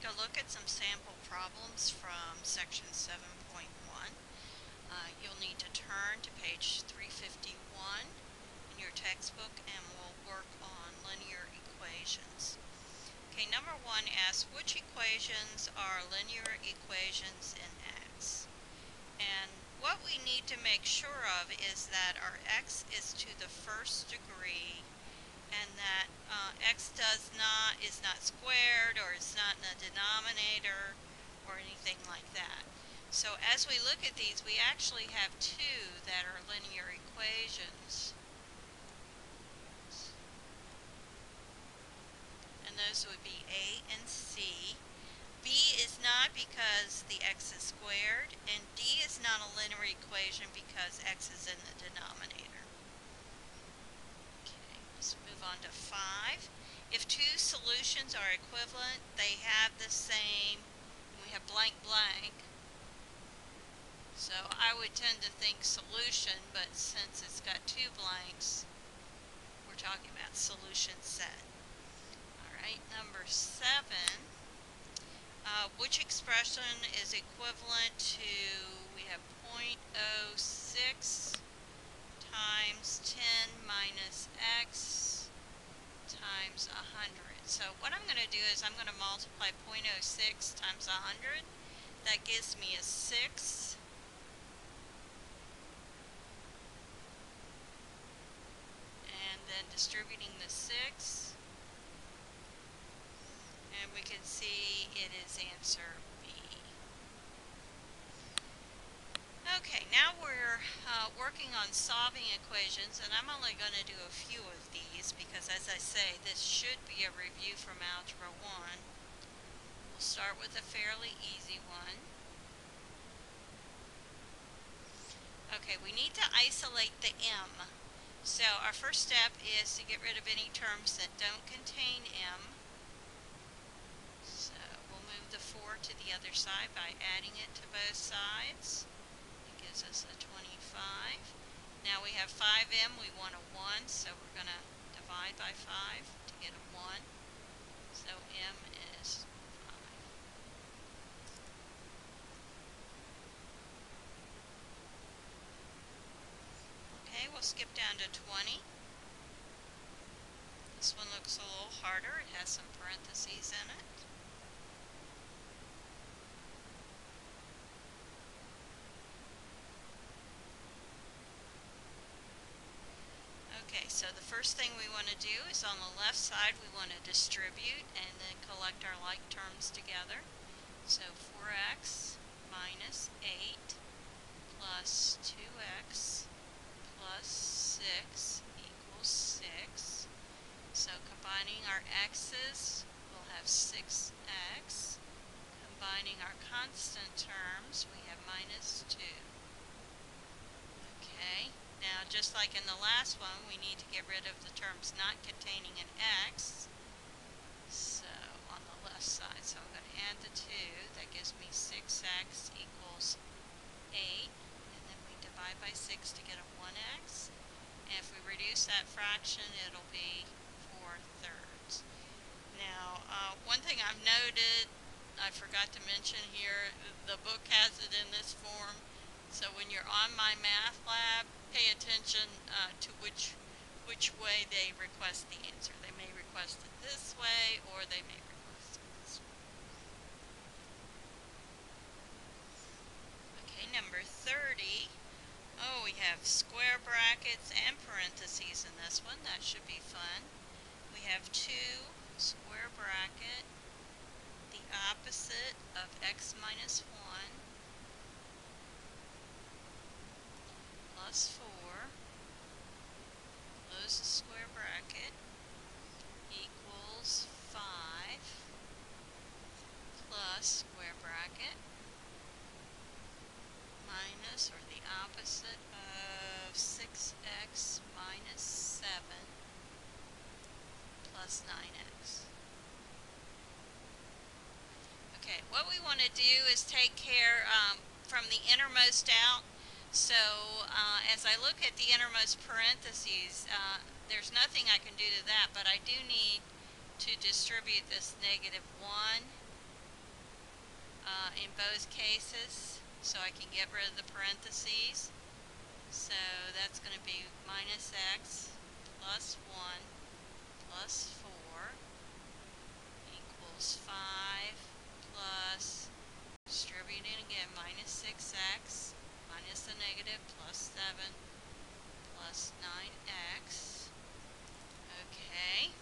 a look at some sample problems from section 7.1. You'll need to turn to page 351 in your textbook and we'll work on linear equations. Okay, number 1 asks which equations are linear equations in X? And what we need to make sure of is that our X is to the first degree and that X is not squared or it's not in the denominator or anything like that. So as we look at these, we actually have two that are linear equations. And those would be A and C. B is not because the X is squared, and D is not a linear equation because X is in the denominator. Let's move on to 5. If two solutions are equivalent, they have the same, we have blank blank. So I would tend to think solution, but since it's got two blanks, we're talking about solution set. Alright, number 7. Which expression is equivalent to, we have 0.06 times 10 minus x times 100. So what I'm going to do is I'm going to multiply 0.06 times 100. That gives me a 6. And then distributing the 6. And we can see it is answer B. Okay, now we're working on solving equations, and I'm only going to do a few of these because, as I say, this should be a review from Algebra 1. We'll start with a fairly easy one. Okay, we need to isolate the m. So our first step is to get rid of any terms that don't contain m. So we'll move the 4 to the other side by adding it to both sides. Gives us a 25. Now we have 5m, we want a 1, so we're going to divide by 5 to get a 1. So m is 5. Okay, we'll skip down to 20. This one looks a little harder. It has some parentheses in it. Okay, so the first thing we want to do is on the left side we want to distribute and then collect our like terms together. So 4x minus 8 plus 2x plus 6 equals 6. So combining our x's, we'll have 6x. Combining our constant terms, we have minus 2. Okay. Now, just like in the last one, we need to get rid of the terms not containing an x. So, on the left side, so I'm going to add the 2. That gives me 6x equals 8. And then we divide by 6 to get a 1x. And if we reduce that fraction, it'll be 4/3. Now, one thing I've noted, I forgot to mention here, the book has it in this form. So when you're on My Math Lab, pay attention to which way they request the answer. They may request it this way, or they may request it this way. Okay, number 30. Oh, we have square brackets and parentheses in this one. That should be fun. We have 2 square bracket, the opposite of x minus 1. Plus 4, close the square bracket, equals 5, plus square bracket, minus, or the opposite of 6x minus 7, plus 9x. Okay, what we want to do is take care from the innermost out. So as I look at the innermost parentheses, there's nothing I can do to that, but I do need to distribute this negative 1 and in both cases, so I can get rid of the parentheses. So that's going to be minus x plus 1 plus 4 equals 5 plus, distributing again, minus 6x minus the negative plus 7 plus 9x. Okay.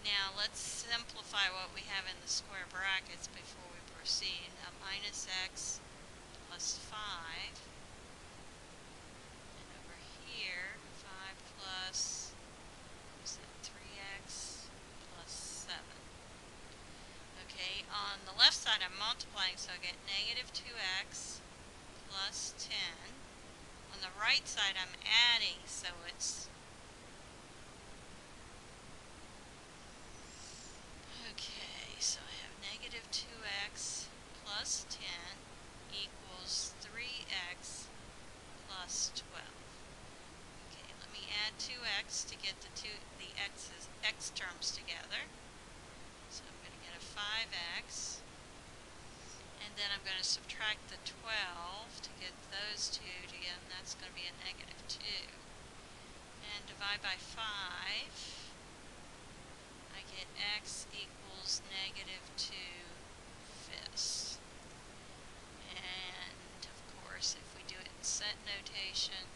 Now let's simplify what we have in the square brackets before we proceed. Now minus x plus 5. And over here, 5 plus, what is that, 3x plus 7. Okay, on the left side I'm multiplying, so I get negative 2x plus 10. On the right side I'm adding, so it's, okay, so I have negative 2x plus 10 equals 3x plus 12. Okay, let me add 2x to get the x terms together. So I'm going to get a 5x, and then I'm going to subtract the 12 to get those two together, and that's going to be a negative 2. And divide by 5, I get x equals negative 2 fifths. And of course, if we do it in set notation,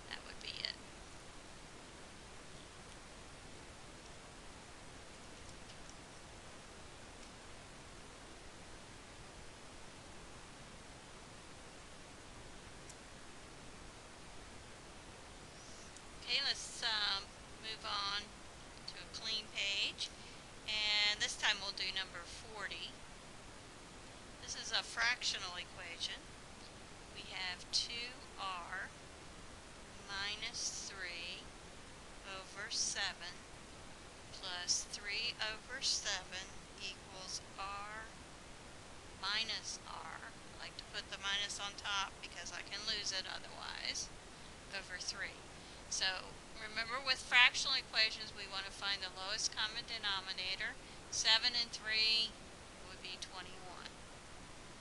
that would be it. Okay, let's move on to a clean page, and this time we'll do number 40. This is a fractional equation. We have 2r minus 3 over 7 plus 3 over 7 equals r minus r. I like to put the minus on top because I can lose it otherwise, over 3. So remember, with fractional equations we want to find the lowest common denominator. 7 and 3 would be 21.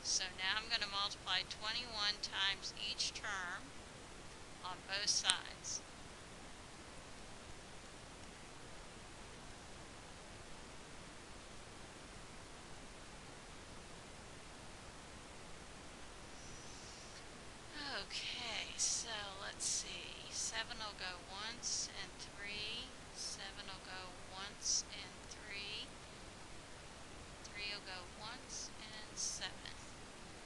So now I'm going to multiply 21 times each term on both sides. Okay, so let's see. 7 will go once and 3. 7 will go once and 3. 3 will go once and 7.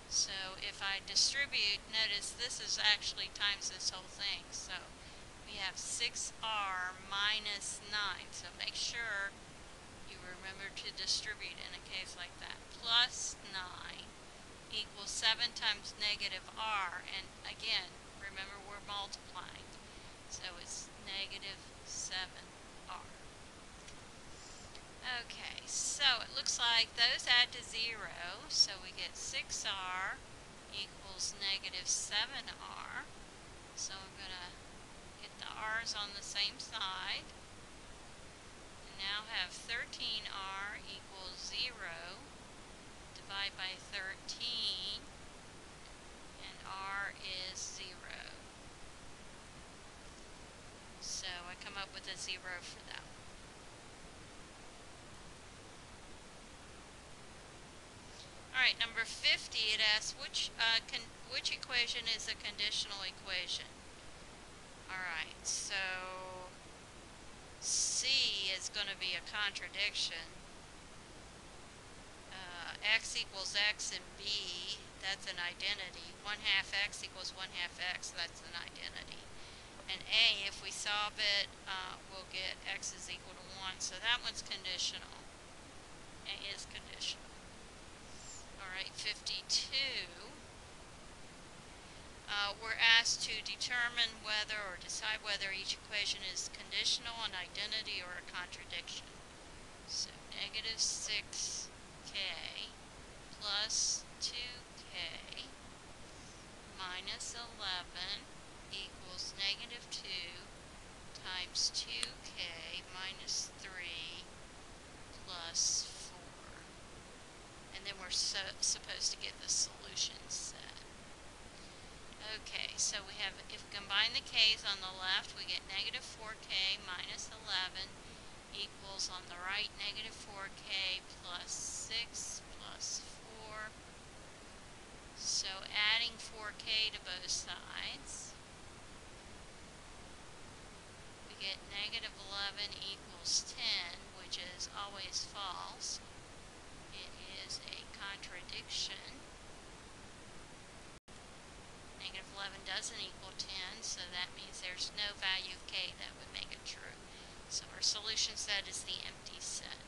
So if I distribute, notice this is actually times this whole thing. So we have 6r minus 9. So make sure you remember to distribute in a case like that. Plus 9 equals 7 times negative r. And again, remember we're multiplying. So it's negative 7r. Okay, so it looks like those add to 0, so we get 6r equals negative 7r. So I'm going to get the r's on the same side. And now have 13r equals 0. Divide by 13, and r is 0. So I come up with a 0 for that one. Alright, number 50, it asks which equation is a conditional equation. Alright, so C is going to be a contradiction. X equals x and B, that's an identity. 1/2 x equals 1/2 x, that's an identity. And A, if we solve it, we'll get x is equal to 1, so that one's conditional. A is conditional. Alright, 52. We're asked to determine whether or decide whether each equation is conditional, an identity, or a contradiction. So negative 6k plus 2k minus 11 equals negative 2 times 2k minus 3 plus 4. And then we're supposed to get the solution set. Okay, so we have, if we combine the k's on the left, we get negative 4k minus 11 equals on the right negative 4k plus 6 plus 4. So adding 4k to both sides, we get negative 11 equals 10, which is always false. It is a contradiction. Negative 11 doesn't equal 10, so that means there's no value of k that would make it true. So our solution set is the empty set.